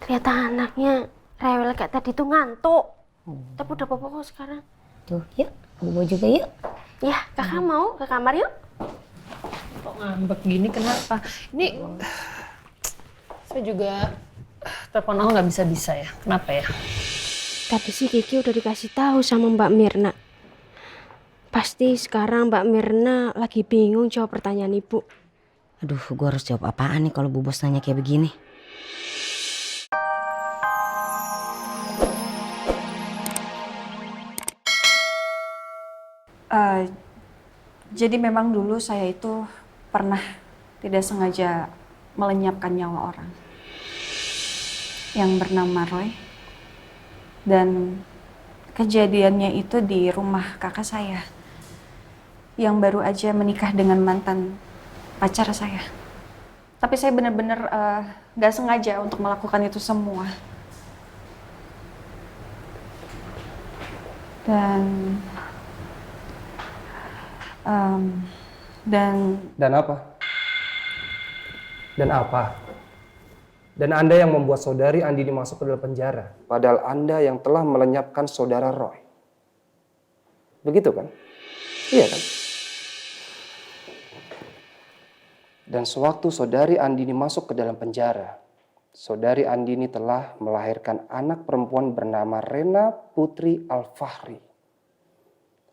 Lihat anaknya rewel kayak tadi tuh ngantuk. Tapi udah bobo kok sekarang. Tuh, yuk, bobo juga yuk. Ya, kakak mau ke kamar yuk. Kok ngambek gini kenapa? Ini saya juga telepon aku nggak bisa-bisa ya. Kenapa ya? Tadi sih Kiki udah dikasih tahu sama Mbak Mirna. Pasti sekarang Mbak Mirna lagi bingung jawab pertanyaan ibu. Aduh, gue harus jawab apaan nih kalau Bu Bos nanya kayak begini? Jadi memang dulu saya itu pernah tidak sengaja melenyapkan nyawa orang yang bernama Roy. Dan kejadiannya itu di rumah kakak saya yang baru aja menikah dengan mantan pacar saya. Tapi saya benar-benar gak sengaja untuk melakukan itu semua. Dan apa? Dan apa? Dan Anda yang membuat saudari Andini masuk ke dalam penjara. Padahal Anda yang telah melenyapkan saudara Roy. Begitu kan? Iya kan? Dan sewaktu saudari Andini masuk ke dalam penjara, saudari Andini telah melahirkan anak perempuan bernama Rena Putri Al-Fahri.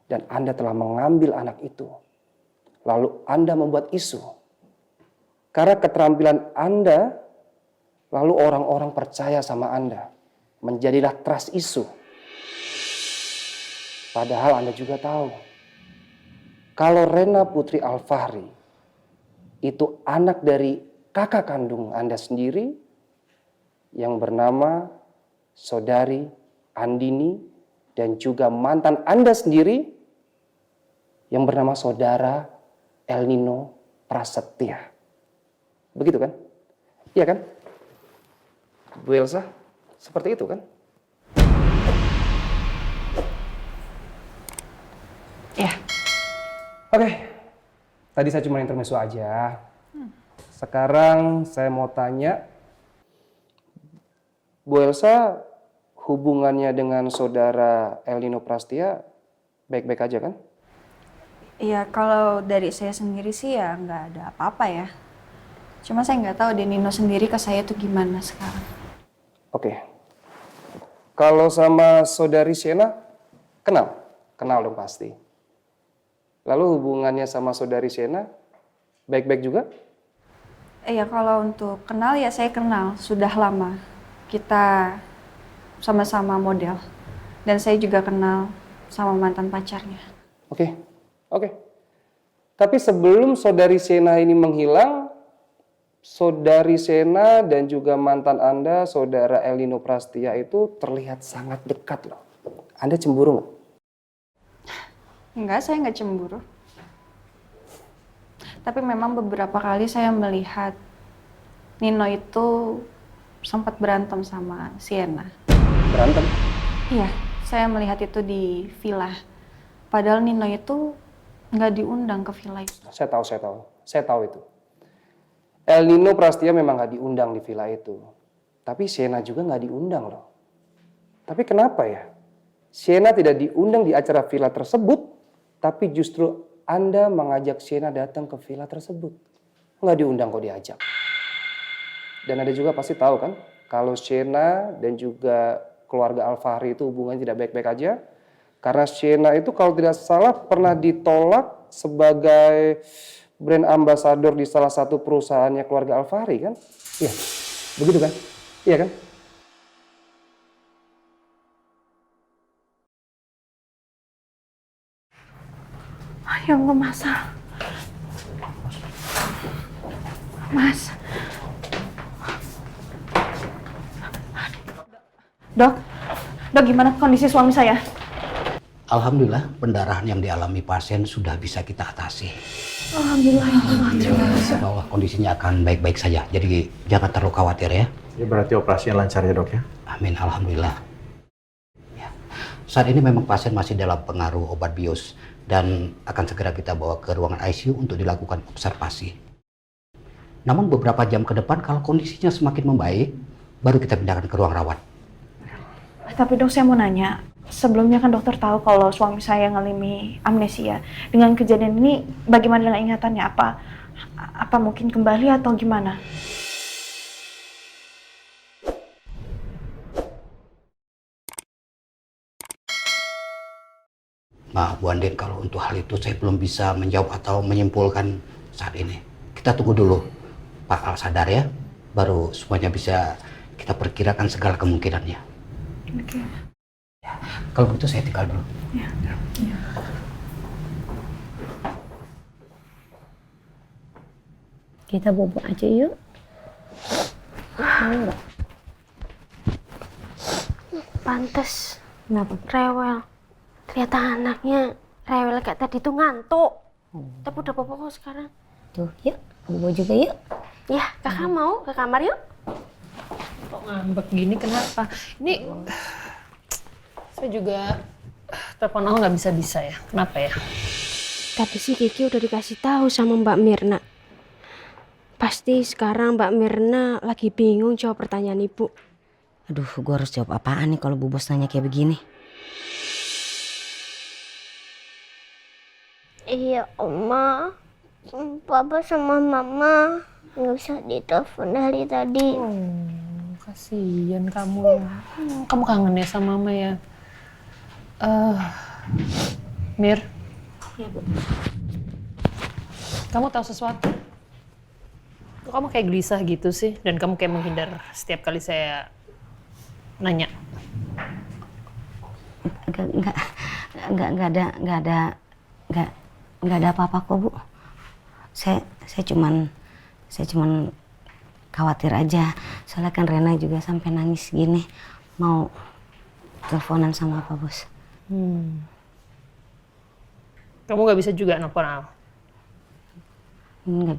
Dan Anda telah mengambil anak itu. Lalu Anda membuat isu. Karena keterampilan Anda, lalu orang-orang percaya sama Anda. Menjadilah trust isu. Padahal Anda juga tahu. Kalau Rena Putri Al-Fahri itu anak dari kakak kandung Anda sendiri yang bernama saudari Andini dan juga mantan Anda sendiri yang bernama saudara El Nino Prasetya. Begitu kan? Iya kan? Bu Elsa, seperti itu kan? ya, Oke, tadi saya cuma intermezzo aja. Sekarang saya mau tanya, Bu Elsa hubungannya dengan saudara El Nino Prasetya baik-baik aja kan? ya kalau dari saya sendiri sih ya nggak ada apa-apa ya. Cuma saya nggak tahu deh Nino sendiri ke saya tuh gimana sekarang. Oke. Kalau sama saudari Sienna, kenal? Kenal dong pasti. Lalu hubungannya sama saudari Sienna, baik-baik juga? Ya kalau untuk kenal ya saya kenal, sudah lama. Kita sama-sama model. Dan saya juga kenal sama mantan pacarnya. Oke. Tapi sebelum saudari Sienna ini menghilang, saudari Sienna dan juga mantan Anda, saudara El Nino Prasetya itu terlihat sangat dekat loh. Anda cemburu nggak? Enggak, saya nggak cemburu. Tapi memang beberapa kali saya melihat Nino itu sempat berantem sama Sienna. Berantem? Iya, saya melihat itu di villa. Padahal Nino itu nggak diundang ke villa itu. Saya tahu itu. El Nino Prasetya memang nggak diundang di villa itu. Tapi Sienna juga nggak diundang loh. Tapi kenapa ya? Sienna tidak diundang di acara villa tersebut, tapi justru Anda mengajak Sienna datang ke villa tersebut. Nggak diundang kok diajak. Dan Anda juga pasti tahu kan, kalau Sienna dan juga keluarga Al-Fahri itu hubungannya tidak baik-baik aja. Karena Sienna itu kalau tidak salah pernah ditolak sebagai brand ambassador di salah satu perusahaannya keluarga Al-Fahri kan? Iya, begitu kan? Iya kan? Ya Allah, Mas. Dok, gimana kondisi suami saya? Alhamdulillah pendarahan yang dialami pasien sudah bisa kita atasi. Alhamdulillah, ya Allah. Terima kasih. Bahwa kondisinya akan baik-baik saja. Jadi jangan terlalu khawatir ya. Ya berarti operasinya lancar ya dok ya? Amin, alhamdulillah. Ya. Saat ini memang pasien masih dalam pengaruh obat bius dan akan segera kita bawa ke ruangan ICU untuk dilakukan observasi. Namun beberapa jam ke depan kalau kondisinya semakin membaik, baru kita pindahkan ke ruang rawat. Tapi dok, saya mau nanya. Sebelumnya kan dokter tahu kalau suami saya ngalami amnesia. Dengan kejadian ini, bagaimana dengan ingatannya? Apa mungkin kembali atau gimana? Maaf Bu Andin, kalau untuk hal itu saya belum bisa menjawab atau menyimpulkan saat ini. Kita tunggu dulu Pak Al sadar ya, baru semuanya bisa kita perkirakan segala kemungkinannya. Oke. Ya, kalau begitu saya tinggal dulu. Ya. Kita bobo aja yuk. Mau nggak? Pantes. Kenapa? Rewel. Ternyata anaknya rewel kayak tadi tuh ngantuk. Tapi udah bobo kok sekarang. Tuh, yuk, bobo juga yuk. Ya, kakak mau ke kamar yuk? Kok ngambek gini kenapa? Ini saya juga telepon aku nggak bisa-bisa ya. Kenapa ya? Tadi sih Kiki udah dikasih tahu sama Mbak Mirna. Pasti sekarang Mbak Mirna lagi bingung jawab pertanyaan ibu. Aduh, gue harus jawab apaan nih kalau Bu Bos nanya kayak begini? Iya, Oma. Papa sama Mama nggak bisa ditelepon dari tadi. Kasihan kamu. Kamu kangen ya sama Mama ya? Mir. Iya, Bu. Kamu tahu sesuatu? Kok kamu kayak gelisah gitu sih? Dan kamu kayak menghindar setiap kali saya nanya. Nggak ada apa-apa kok Bu. Saya cuman khawatir aja. Soalnya kan Rena juga sampai nangis gini, mau teleponan sama Pak Bos. Kamu nggak bisa juga nelfon Al?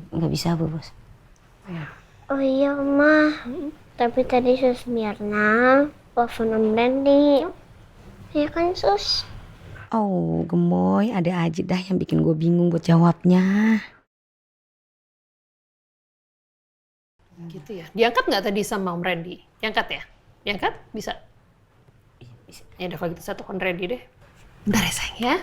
Nggak bisa Bu Bos. Ya. Oh iya, Oma. Tapi tadi Sus Mirna telepon Om Randy. Iya kan, Sus? Oh, gemoy, ada aja dah yang bikin gue bingung buat jawabnya. Gitu ya. Diangkat nggak tadi sama Om Randy? Diangkat ya? Diangkat? Bisa? Bisa. Ya udah kalau gitu saya telepon Randy deh. Bentar ya sayang ya.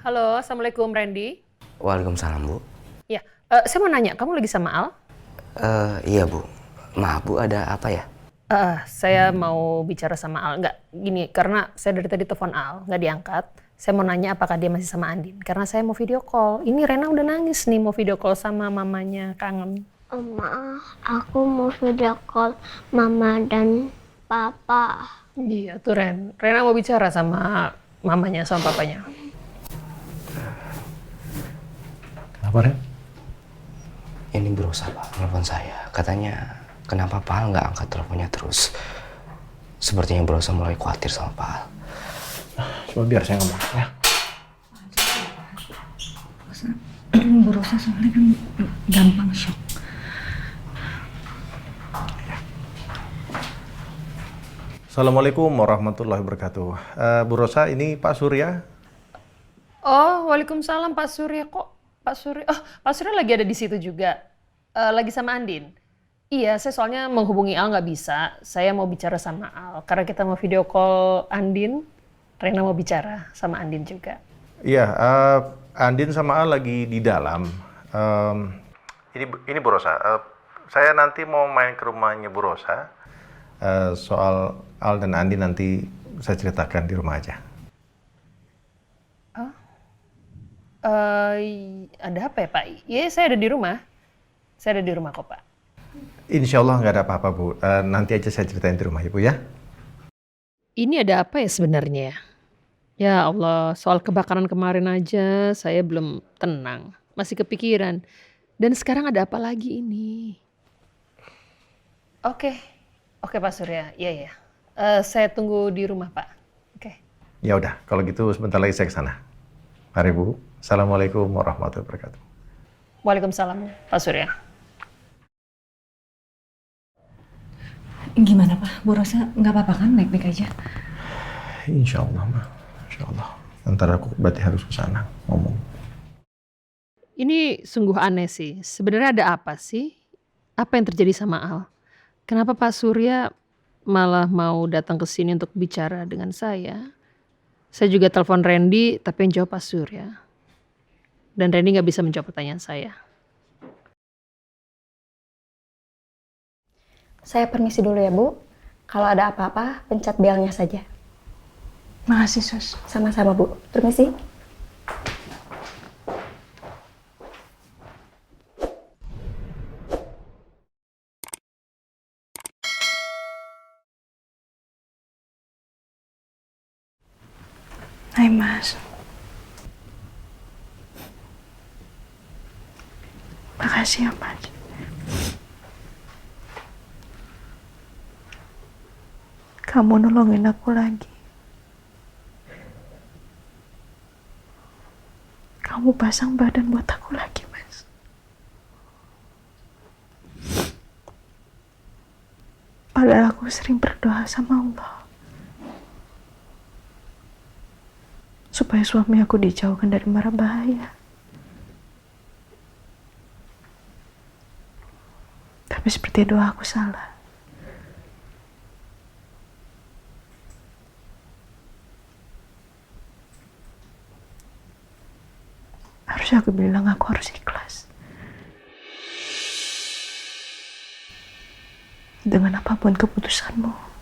Halo, Assalamualaikum Randy. Waalaikumsalam, Bu. Ya, saya mau nanya, kamu lagi sama Al? Iya, Bu. Maaf, Bu, ada apa ya? Saya mau bicara sama Al. Nggak, gini, karena saya dari tadi telepon Al, nggak diangkat. Saya mau nanya apakah dia masih sama Andin. Karena saya mau video call. Ini Rena udah nangis nih mau video call sama mamanya, kangen. Oma, aku mau video call Mama dan Papa. Iya tuh Ren. Rena mau bicara sama mamanya, sama papanya. Kenapa, Ren? Ini berusaha, Pak, telepon saya. Katanya, kenapa Pak Al nggak angkat teleponnya terus? Sepertinya berusaha mulai khawatir sama Pak Al. Coba biar saya ngomong ya. Bu Rosa soalnya kan gampang shock. Assalamualaikum warahmatullahi wabarakatuh. Bu Rosa, ini Pak Surya. Oh, waalaikumsalam Pak Surya. Kok Pak Surya? Oh, Pak Surya lagi ada di situ juga. Lagi sama Andin. Iya, saya soalnya menghubungi Al nggak bisa. Saya mau bicara sama Al. Karena kita mau video call Andin. Rena mau bicara sama Andin juga. Iya, Andin sama Al lagi di dalam. Ini Bu Rosa. Saya nanti mau main ke rumahnya Bu Rosa. Soal Al dan Andin nanti saya ceritakan di rumah aja. Ada apa ya Pak? Iya, saya ada di rumah. Saya ada di rumah kok Pak. Insya Allah nggak ada apa-apa Bu. Nanti aja saya ceritain di rumah ya Bu ya. Ini ada apa ya sebenarnya? Ya Allah, soal kebakaran kemarin aja saya belum tenang. Masih kepikiran. Dan sekarang ada apa lagi ini? Oke Pak Surya. Iya. Saya tunggu di rumah Pak. Oke. Ya udah, kalau gitu sebentar lagi saya ke sana. Mari Bu. Assalamualaikum warahmatullahi wabarakatuh. Waalaikumsalam Pak Surya. Gimana Pak? Bu Rosa nggak apa-apa kan? Baik-baik aja? Insya Allah, Ma. Insya Allah. Ntar aku berarti harus ke sana ngomong. Ini sungguh aneh sih. Sebenarnya ada apa sih? Apa yang terjadi sama Al? Kenapa Pak Surya malah mau datang ke sini untuk bicara dengan saya? Saya juga telepon Randy, tapi yang jawab Pak Surya. Dan Randy nggak bisa menjawab pertanyaan saya. Saya permisi dulu ya, Bu. Kalau ada apa-apa, pencet belnya saja. Makasih, Sus. Sama-sama, Bu. Permisi. Hai, Mas. Makasih ya, Mas. Kamu nolongin aku lagi. Kamu pasang badan buat aku lagi, Mas. Padahal aku sering berdoa sama Allah supaya suami aku dijauhkan dari mara bahaya. Tapi seperti doa aku salah. Harusnya aku bilang aku harus ikhlas. Dengan apapun keputusanmu.